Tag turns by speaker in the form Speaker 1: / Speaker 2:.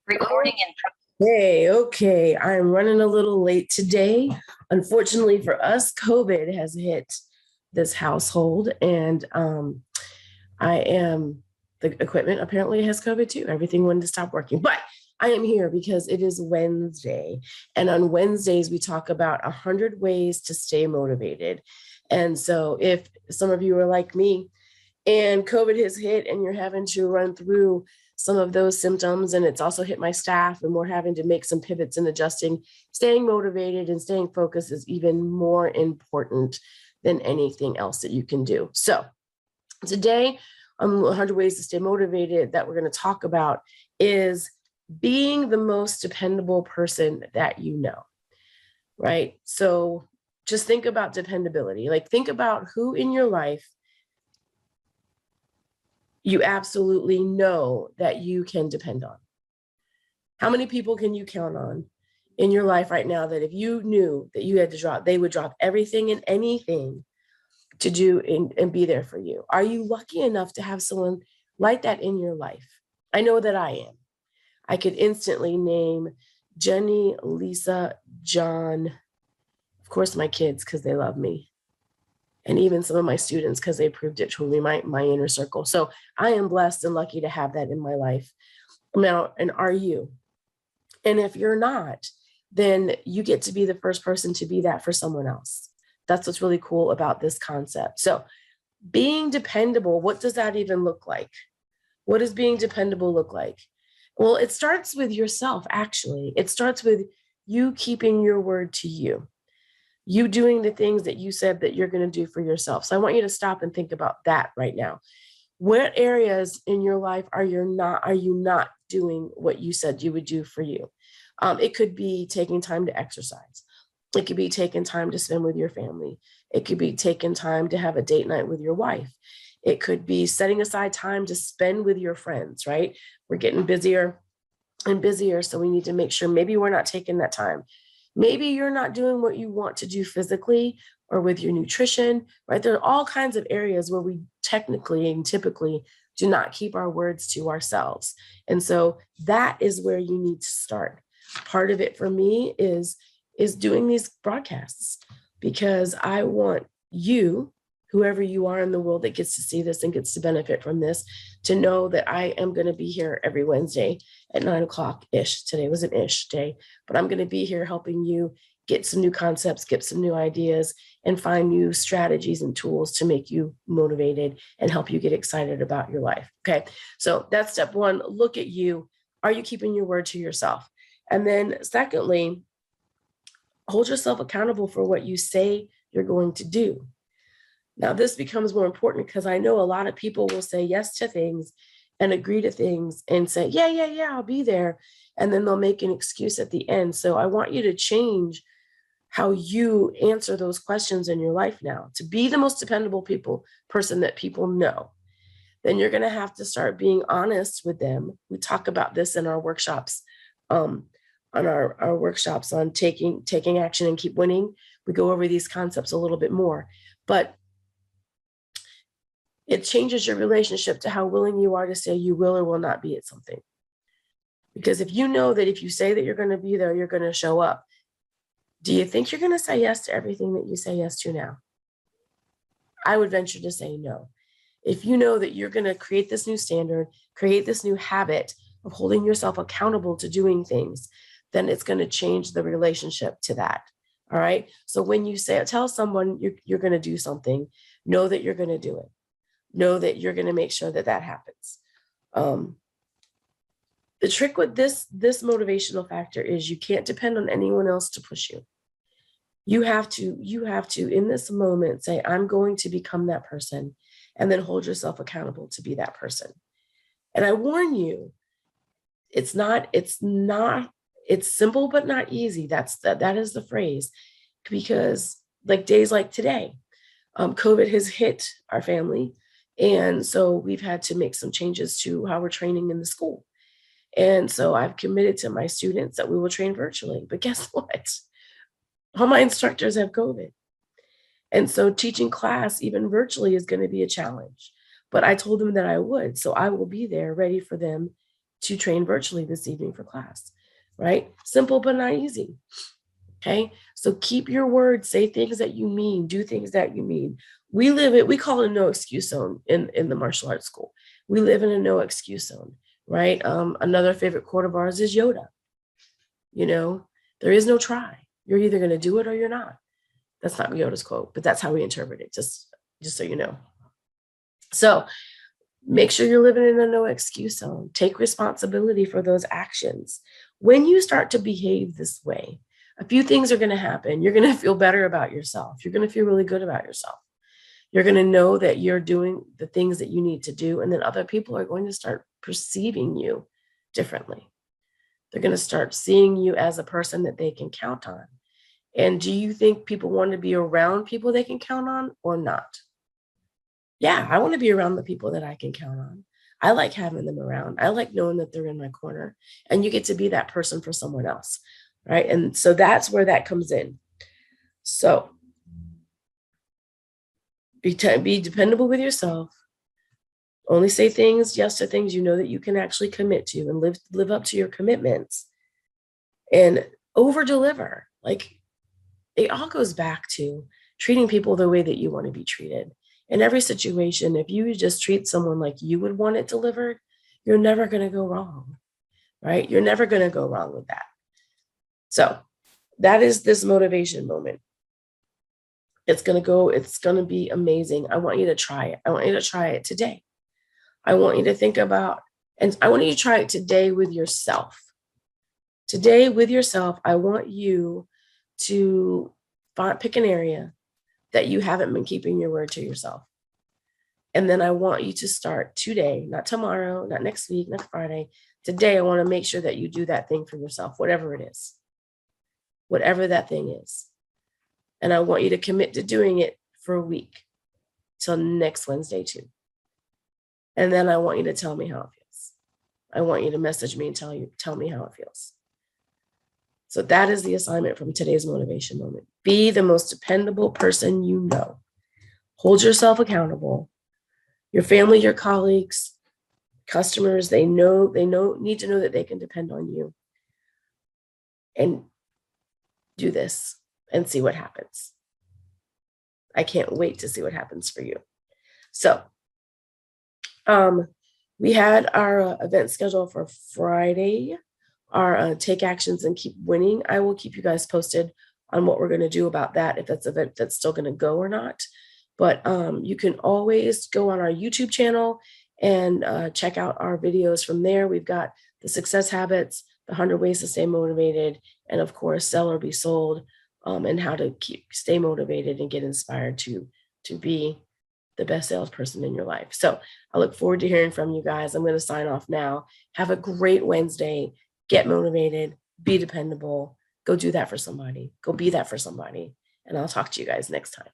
Speaker 1: Recording in
Speaker 2: Okay. I'm running a little late today. Unfortunately for us, COVID has hit this household, and I am the equipment apparently has COVID too. Everything wanted to stop working, but I am here because it is Wednesday, and on Wednesdays we talk about 100 ways to stay motivated. And so, if some of you are like me, and COVID has hit and you're having to run through some of those symptoms, and it's also hit my staff, and we're having to make some pivots and adjusting, staying motivated and staying focused is even more important than anything else that you can do. So today, 100 ways to stay motivated that we're going to talk about is being the most dependable person that you know, right? So just think about dependability. Like, think about who in your life you absolutely know that you can depend on. How many people can you count on in your life right now that if you knew that you had to drop, they would drop everything and anything to do and be there for you? Are you lucky enough to have someone like that in your life? I know that I am. I could instantly name Jenny, Lisa, John, of course, my kids, because they love me, and even some of my students because they proved it truly my inner circle. So I am blessed and lucky to have that in my life. Now, and are you? And if you're not, then you get to be the first person to be that for someone else. That's what's really cool about this concept. So being dependable, what does that even look like? What does being dependable look like? Well, it starts with yourself, actually. It starts with you keeping your word to you doing the things that you said that you're going to do for yourself. So I want you to stop and think about that right now. What areas in your life are you not doing what you said you would do for you? It could be taking time to exercise. It could be taking time to spend with your family. It could be taking time to have a date night with your wife. It could be setting aside time to spend with your friends, right? We're getting busier and busier, so we need to make sure maybe we're not taking that time. Maybe you're not doing what you want to do physically or with your nutrition, right? There are all kinds of areas where we technically and typically do not keep our words to ourselves. And so that is where you need to start. Part of it for me is doing these broadcasts, because I want you, whoever you are in the world that gets to see this and gets to benefit from this, to know that I am going to be here every Wednesday at 9 o'clock ish. Today was an ish day, but I'm going to be here helping you get some new concepts, get some new ideas, and find new strategies and tools to make you motivated and help you get excited about your life. Okay. So that's step one. Look at you. Are you keeping your word to yourself? And then secondly, hold yourself accountable for what you say you're going to do. Now, this becomes more important because I know a lot of people will say yes to things and agree to things and say, yeah, I'll be there. And then they'll make an excuse at the end. So I want you to change how you answer those questions in your life now to be the most dependable person that people know. Then you're going to have to start being honest with them. We talk about this in our workshops, on our workshops on taking action and keep winning. We go over these concepts a little bit more, but it changes your relationship to how willing you are to say you will or will not be at something. Because if you know that if you say that you're going to be there, you're going to show up, do you think you're going to say yes to everything that you say yes to now? I would venture to say no. If you know that you're going to create this new standard, create this new habit of holding yourself accountable to doing things, then it's going to change the relationship to that. All right. So when you tell someone you're going to do something, know that you're going to do it. Know that you're going to make sure that that happens. The trick with this motivational factor is you can't depend on anyone else to push you. You have to, in this moment, say, I'm going to become that person, and then hold yourself accountable to be that person. And I warn you, it's simple, but not easy. That is the phrase, because like days like today, COVID has hit our family. And so we've had to make some changes to how we're training in the school. And so I've committed to my students that we will train virtually. But guess what? All my instructors have COVID. And so teaching class, even virtually, is going to be a challenge. But I told them that I would. So I will be there ready for them to train virtually this evening for class, right? Simple, but not easy. Okay. So keep your word, say things that you mean, do things that you mean. We call it a no excuse zone in the martial arts school. We live in a no excuse zone, right? Another favorite quote of ours is Yoda. You know, there is no try. You're either going to do it or you're not. That's not Yoda's quote, but that's how we interpret it, just so you know. So make sure you're living in a no excuse zone. Take responsibility for those actions. When you start to behave this way, a few things are going to happen. You're going to feel better about yourself. You're going to feel really good about yourself. You're going to know that you're doing the things that you need to do. And then other people are going to start perceiving you differently. They're going to start seeing you as a person that they can count on. And do you think people want to be around people they can count on or not? Yeah, I want to be around the people that I can count on. I like having them around. I like knowing that they're in my corner, and you get to be that person for someone else, right? And so that's where that comes in. So be dependable with yourself. Only say yes to things you know that you can actually commit to, and live up to your commitments, and over deliver. Like, it all goes back to treating people the way that you want to be treated. In every situation, if you just treat someone like you would want it delivered, you're never going to go wrong, right? You're never going to go wrong with that. So that is this motivation moment. It's going to be amazing. I want you to try it. I want you to try it today. I want you to think about, and I want you to try it today with yourself. Today with yourself, I want you to pick an area that you haven't been keeping your word to yourself. And then I want you to start today, not tomorrow, not next week, not Friday. Today, I want to make sure that you do that thing for yourself, whatever it is, whatever that thing is. And I want you to commit to doing it for a week till next Wednesday too. And then I want you to tell me how it feels. I want you to message me and tell me how it feels. So that is the assignment from today's motivation moment. Be the most dependable person you know. Hold yourself accountable. Your family, your colleagues, customers, they need to know that they can depend on you. And do this and see what happens. I can't wait to see what happens for you. So we had our event scheduled for Friday, our Take Actions and Keep Winning. I will keep you guys posted on what we're going to do about that, if that's an event that's still going to go or not. But you can always go on our YouTube channel and check out our videos from there. We've got the success habits, the 100 ways to stay motivated, and of course, sell or be sold, and how to stay motivated and get inspired to be the best salesperson in your life. So I look forward to hearing from you guys. I'm going to sign off now. Have a great Wednesday. Get motivated. Be dependable. Go do that for somebody. Go be that for somebody. And I'll talk to you guys next time.